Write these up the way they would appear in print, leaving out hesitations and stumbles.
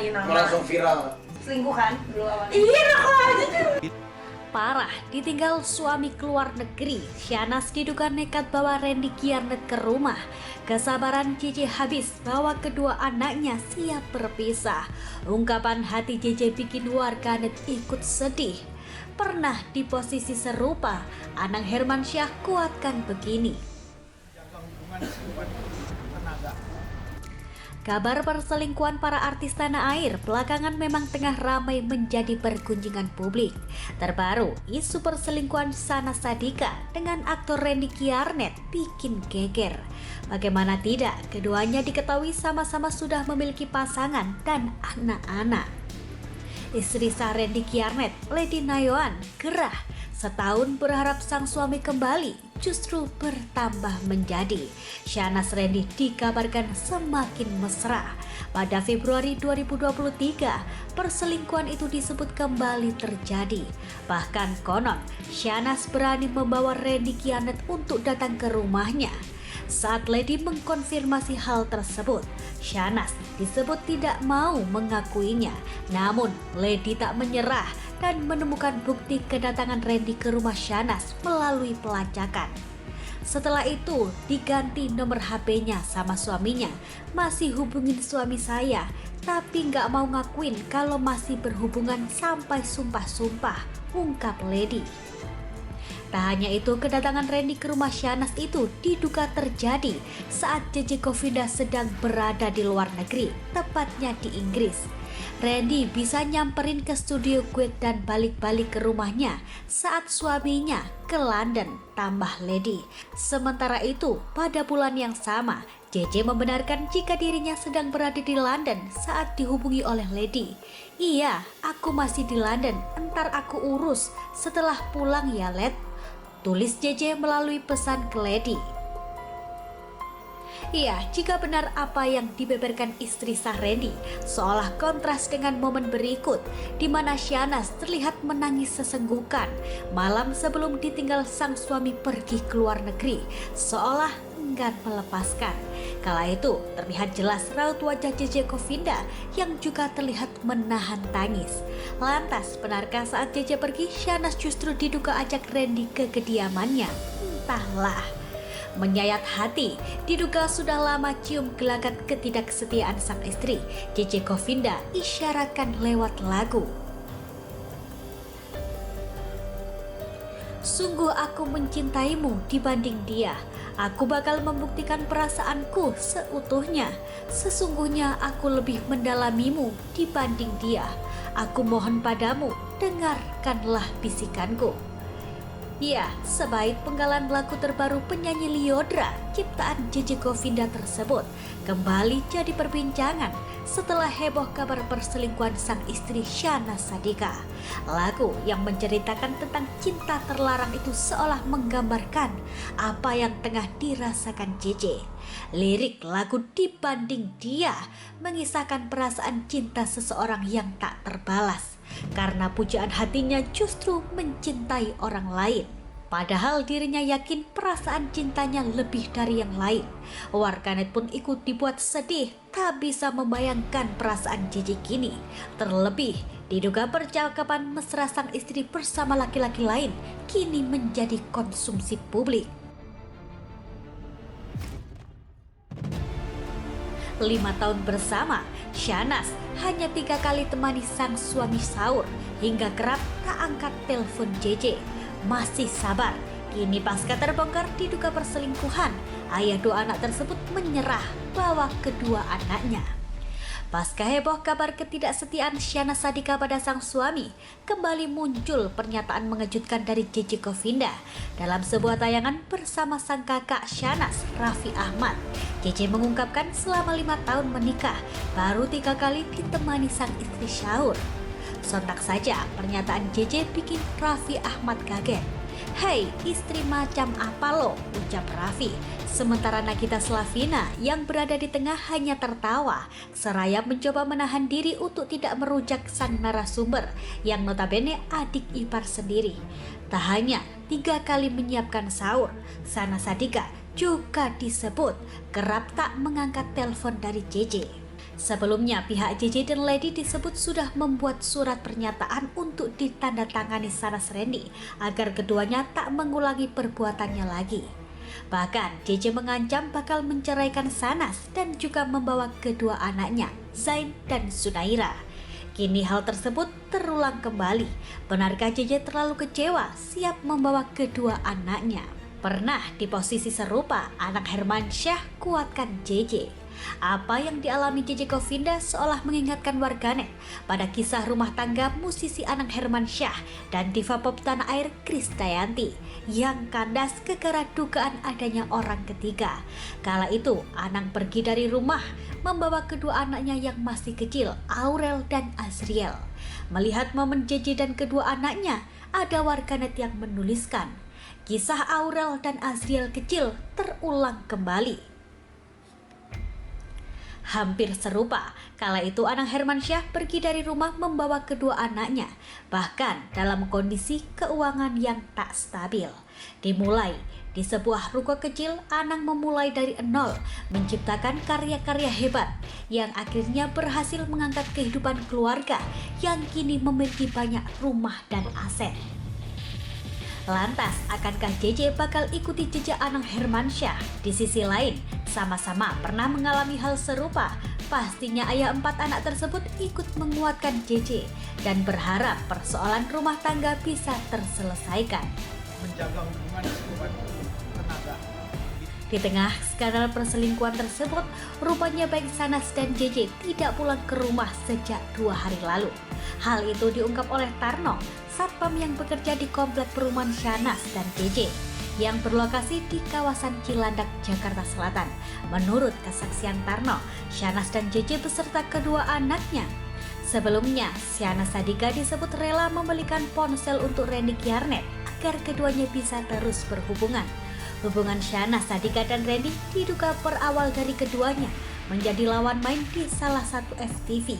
nyari nama. Langsung viral. Selingkuh kan dulu awalnya. Iya, aku aja tuh. Parah, ditinggal suami keluar negeri. Shahnaz diduga nekat bawa Randy Kiarnet ke rumah. Kesabaran JJ habis bahwa kedua anaknya siap berpisah. Ungkapan hati JJ bikin warganet ikut sedih. Pernah di posisi serupa, Anang Hermansyah kuatkan begini. Kabar perselingkuhan para artis tanah air belakangan memang tengah ramai menjadi pergunjingan publik. Terbaru, isu perselingkuhan Shahnaz Sadiqah dengan aktor Randy Kiarnet bikin geger. Bagaimana tidak, keduanya diketahui sama-sama sudah memiliki pasangan dan anak-anak. Istri sah Randy Kiarnet, Lady Nayoan, gerah. Setahun berharap sang suami kembali, justru bertambah menjadi. Shahnaz Randy dikabarkan semakin mesra. Pada Februari 2023, perselingkuhan itu disebut kembali terjadi. Bahkan konon, Shahnaz berani membawa Randy Kiarnet untuk datang ke rumahnya. Saat Lady mengkonfirmasi hal tersebut, Shahnaz disebut tidak mau mengakuinya. Namun, Lady tak menyerah dan menemukan bukti kedatangan Randy ke rumah Shahnaz melalui pelacakan. Setelah itu diganti nomor HP-nya sama suaminya. Masih hubungin suami saya, tapi nggak mau ngakuin kalau masih berhubungan sampai sumpah-sumpah, ungkap Lady. Tak hanya itu, kedatangan Randy ke rumah Shahnaz itu diduga terjadi saat JJ Govinda sedang berada di luar negeri, tepatnya di Inggris. Randy bisa nyamperin ke studio Kuwait dan balik-balik ke rumahnya saat suaminya ke London, tambah Lady. Sementara itu, pada bulan yang sama, JJ membenarkan jika dirinya sedang berada di London saat dihubungi oleh Lady. Iya, aku masih di London, entar aku urus setelah pulang ya Led, tulis JJ melalui pesan ke Lady. Iya, jika benar apa yang dibeberkan istri sah Randy, seolah kontras dengan momen berikut di mana Shahnaz terlihat menangis sesenggukan malam sebelum ditinggal sang suami pergi ke luar negeri, seolah enggan melepaskan. Kala itu terlihat jelas raut wajah JJ Govinda yang juga terlihat menahan tangis. Lantas, benarkah saat JJ pergi, Shahnaz justru diduga ajak Randy ke kediamannya? Entahlah. Menyayat hati, diduga sudah lama cium gelagat ketidaksetiaan sang istri. JJ Govinda isyaratkan lewat lagu. Sungguh aku mencintaimu dibanding dia. Aku bakal membuktikan perasaanku seutuhnya. Sesungguhnya aku lebih mendalamimu dibanding dia. Aku mohon padamu, dengarkanlah bisikanku. Ya, sebaik penggalan lagu terbaru penyanyi Lyodra, ciptaan JJ Govinda tersebut kembali jadi perbincangan setelah heboh kabar perselingkuhan sang istri Shahnaz Sadiqah. Lagu yang menceritakan tentang cinta terlarang itu seolah menggambarkan apa yang tengah dirasakan JJ. Lirik lagu dibanding dia mengisahkan perasaan cinta seseorang yang tak terbalas karena pujaan hatinya justru mencintai orang lain. Padahal dirinya yakin perasaan cintanya lebih dari yang lain. Warganet pun ikut dibuat sedih, tak bisa membayangkan perasaan JJ kini. Terlebih, diduga percakapan mesra sang istri bersama laki-laki lain kini menjadi konsumsi publik. 5 tahun bersama, Shahnaz hanya 3 kali temani sang suami sahur hingga kerap tak angkat telepon JJ. Masih sabar, kini pasca terbongkar diduga perselingkuhan, ayah 2 anak tersebut menyerah bawa kedua anaknya. Pasca heboh kabar ketidaksetiaan Shahnaz Sadiqah pada sang suami, kembali muncul pernyataan mengejutkan dari JJ Govinda dalam sebuah tayangan bersama sang kakak Shahnaz, Raffi Ahmad. JJ mengungkapkan selama 5 tahun menikah, baru 3 kali ditemani sang istri sahur. Sontak saja pernyataan JJ bikin Raffi Ahmad kaget. "Hei, istri macam apa lo?" ucap Raffi. Sementara Nagita Slavina yang berada di tengah hanya tertawa, seraya mencoba menahan diri untuk tidak merujak sang narasumber yang notabene adik ipar sendiri. Tak hanya 3 kali menyiapkan sahur, Shahnaz Sadiqah juga disebut kerap tak mengangkat telepon dari JJ. Sebelumnya, pihak JJ dan Lady disebut sudah membuat surat pernyataan untuk ditandatangani Shanas Randy agar keduanya tak mengulangi perbuatannya lagi. Bahkan, JJ mengancam bakal menceraikan Shanas dan juga membawa kedua anaknya, Zain dan Sunaira. Kini hal tersebut terulang kembali. Benarkah JJ terlalu kecewa siap membawa kedua anaknya? Pernah di posisi serupa, anak Hermansyah kuatkan JJ. Apa yang dialami JJ Govinda seolah mengingatkan warganet pada kisah rumah tangga musisi Anang Hermansyah dan diva pop tanah air Krisdayanti yang kandas gara-gara dugaan adanya orang ketiga. Kala itu Anang pergi dari rumah membawa kedua anaknya yang masih kecil, Aurel dan Azriel. Melihat momen JJ dan kedua anaknya, ada warganet yang menuliskan, kisah Aurel dan Azriel kecil terulang kembali. Hampir serupa, kala itu Anang Hermansyah pergi dari rumah membawa kedua anaknya, bahkan dalam kondisi keuangan yang tak stabil. Dimulai di sebuah ruko kecil, Anang memulai dari nol, menciptakan karya-karya hebat yang akhirnya berhasil mengangkat kehidupan keluarga yang kini memiliki banyak rumah dan aset. Lantas, akankah JJ bakal ikuti jejak Anang Hermansyah? Di sisi lain, sama-sama pernah mengalami hal serupa. Pastinya ayah 4 anak tersebut ikut menguatkan JJ dan berharap persoalan rumah tangga bisa terselesaikan. Menjaga hubungan sekuat tenaga. Di tengah skandal perselingkuhan tersebut, rupanya baik Shanas dan JJ tidak pulang ke rumah sejak 2 hari lalu. Hal itu diungkap oleh Tarno, satpam yang bekerja di komplek perumahan Shanas dan JJ yang berlokasi di kawasan Cilandak, Jakarta Selatan. Menurut kesaksian Tarno, Shanas dan JJ beserta kedua anaknya. Sebelumnya, Shanas Sadika disebut rela membelikan ponsel untuk Randy Kiarnet agar keduanya bisa terus berhubungan. Hubungan Shanas Sadika dan Randy diduga berawal dari keduanya menjadi lawan main di salah satu FTV.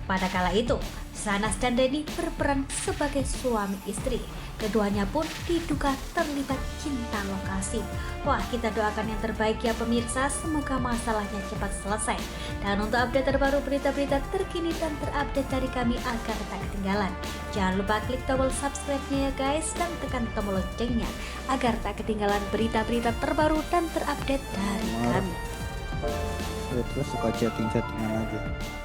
Pada kala itu, Shanas dan Randy berperan sebagai suami istri. Keduanya pun diduga terlibat cinta lokasi. Wah, kita doakan yang terbaik ya pemirsa, semoga masalahnya cepat selesai. Dan untuk update terbaru berita-berita terkini dan terupdate dari kami agar tak ketinggalan, jangan lupa klik tombol subscribe-nya ya guys, dan tekan tombol loncengnya agar tak ketinggalan berita-berita terbaru dan terupdate dari kami. Terus suka chatting-chattingan aja.